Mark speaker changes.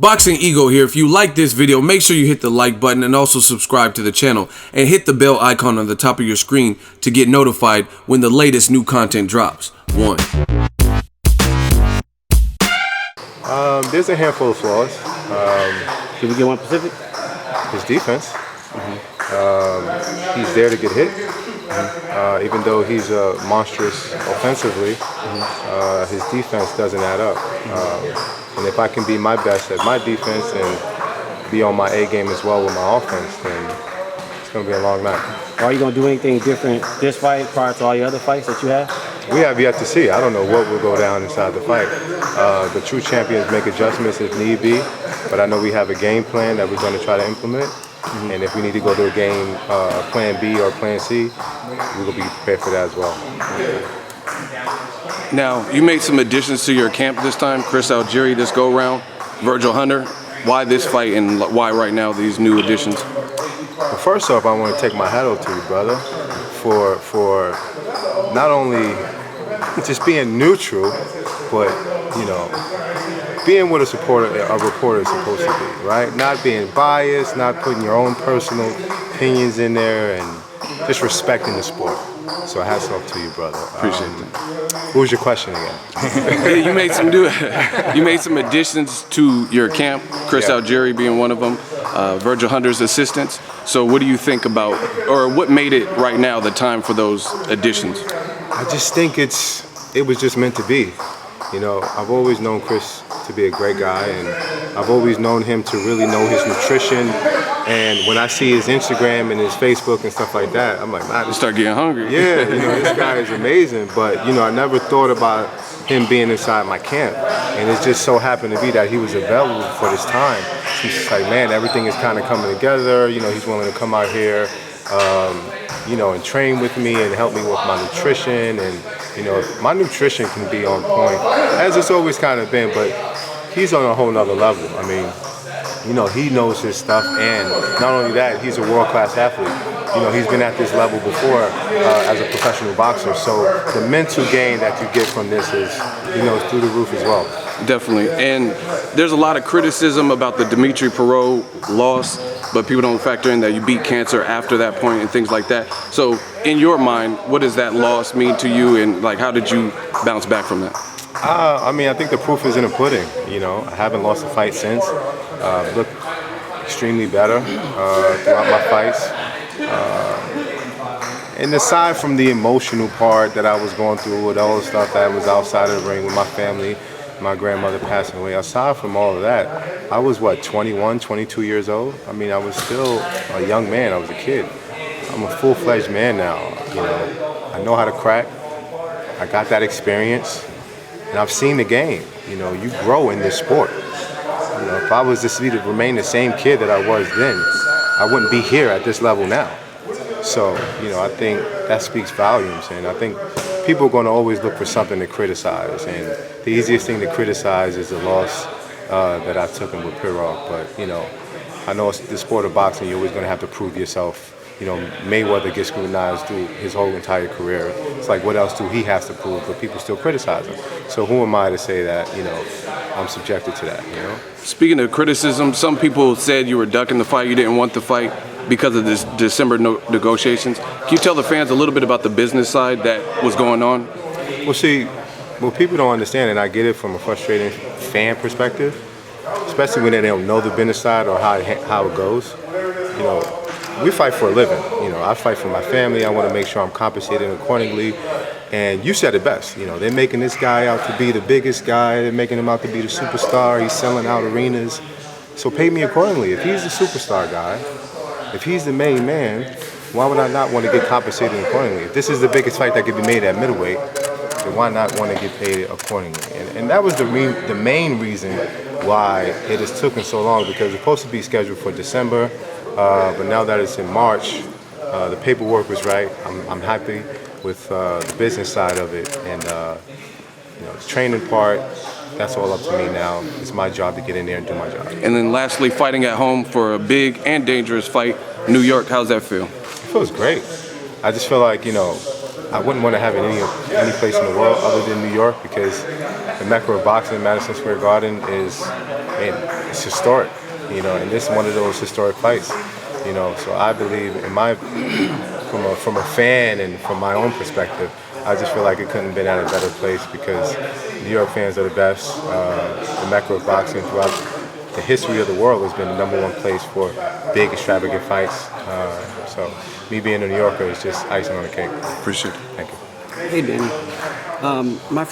Speaker 1: Boxingego here. If you like this video, make sure you hit the like button and also subscribe to the channel and hit the bell icon on the top of your screen to get notified when the latest new content drops. One.
Speaker 2: There's a handful of flaws.
Speaker 3: Can we get one specific?
Speaker 2: His defense. He's there to get hit. Even though he's monstrous offensively, his defense doesn't add up. And if I can be my best at my defense and be on my A game as well with my offense, then it's going to be a long night.
Speaker 3: Are you going to do anything different this fight prior to all your other fights that you have?
Speaker 2: We have yet to see. I don't know what will go down inside the fight. The true champions make adjustments if need be, but I know we have a game plan that we're going to try to implement. And if we need to go to a game, plan B or plan C, we will be prepared for that as well.
Speaker 1: Now, you made some additions to your camp this time. Chris Algieri this go-round, Virgil Hunter. Why this fight and why right now these new additions?
Speaker 2: Well, first off, I want to take my hat off to you, brother, for not only just being neutral, but, you know, being what a reporter is supposed to be, right? Not being biased, not putting your own personal opinions in there, and just respecting the sport. So hats off to you, brother.
Speaker 1: Appreciate that.
Speaker 2: What was your question again?
Speaker 1: You made some additions to your camp. Chris Algieri being one of them. Virgil Hunter's assistants. So what do you think about, or what made it right now the time for those additions?
Speaker 2: I just think it was just meant to be. You know, I've always known Chris to be a great guy, and I've always known him to really know his nutrition. And when I see his Instagram and his Facebook and stuff like that, I'm like, man,
Speaker 1: You start getting hungry.
Speaker 2: yeah, you know, this guy is amazing. But, you know, I never thought about him being inside my camp. And it just so happened to be that he was available for this time. He's just like, man, everything is kind of coming together. You know, he's willing to come out here, you know, and train with me and help me with my nutrition. And, you know, my nutrition can be on point, as it's always kind of been, but he's on a whole nother level. I mean, you know, he knows his stuff, and not only that, he's a world-class athlete. You know, he's been at this level before as a professional boxer, so the mental gain that you get from this is, you know, through the roof as well.
Speaker 1: Definitely. And there's a lot of criticism about the Dimitri Perot loss, but people don't factor in that you beat cancer after that point and things like that. So in your mind, what does that loss mean to you, and like how did you bounce back from that?
Speaker 2: I mean, I think the proof is in the pudding. You know, I haven't lost a fight since. Looked extremely better throughout my fights. And aside from the emotional part that I was going through with all the stuff that was outside of the ring with my family, my grandmother passing away, aside from all of that, I was, what, 21, 22 years old? I mean, I was still a young man. I was a kid. I'm a full-fledged man now. You know, I know how to crack. I got that experience. And I've seen the game. You know, you grow in this sport. You know, if I was to remain the same kid that I was then, I wouldn't be here at this level now. So, you know, I think that speaks volumes. And I think people are going to always look for something to criticize. And the easiest thing to criticize is the loss that I took him with Pirog. But, you know, I know it's the sport of boxing, you're always going to have to prove yourself. You know, Mayweather gets scrutinized through his whole entire career. It's like, what else do he has to prove? But people still criticize him. So who am I to say that, you know, I'm subjected to that, you know?
Speaker 1: Speaking of criticism, some people said you were ducking the fight, you didn't want the fight because of this December negotiations. Can you tell the fans a little bit about the business side that was going on?
Speaker 2: Well, see, what people don't understand, and I get it from a frustrated fan perspective, especially when they don't know the business side or how it goes, you know, we fight for a living. You know, I fight for my family. I want to make sure I'm compensated accordingly. And you said it best. You know, they're making this guy out to be the biggest guy. They're making him out to be the superstar. He's selling out arenas. So pay me accordingly. If he's the superstar guy, if he's the main man, why would I not want to get compensated accordingly? If this is the biggest fight that could be made at middleweight, then why not want to get paid accordingly? And that was the main reason why it has taken so long, because it's supposed to be scheduled for December. But now that it's in March, the paperwork was right. I'm happy with the business side of it, and you know, the training part, that's all up to me now. It's my job to get in there and do my job.
Speaker 1: And then lastly, fighting at home for a big and dangerous fight, New York, how's that feel?
Speaker 2: It feels great. I just feel like, you know, I wouldn't want to have it any place in the world other than New York, because the Mecca of boxing, Madison Square Garden, it's historic, you know, and this is one of those historic fights, you know. So I believe, from a fan and from my own perspective, I just feel like it couldn't have been at a better place, because New York fans are the best. The Mecca of boxing throughout the history of the world has been the #1 place for big, extravagant fights. So me being a New Yorker is just icing on the cake.
Speaker 1: Appreciate it.
Speaker 2: Thank you.
Speaker 4: Hey, Danny. My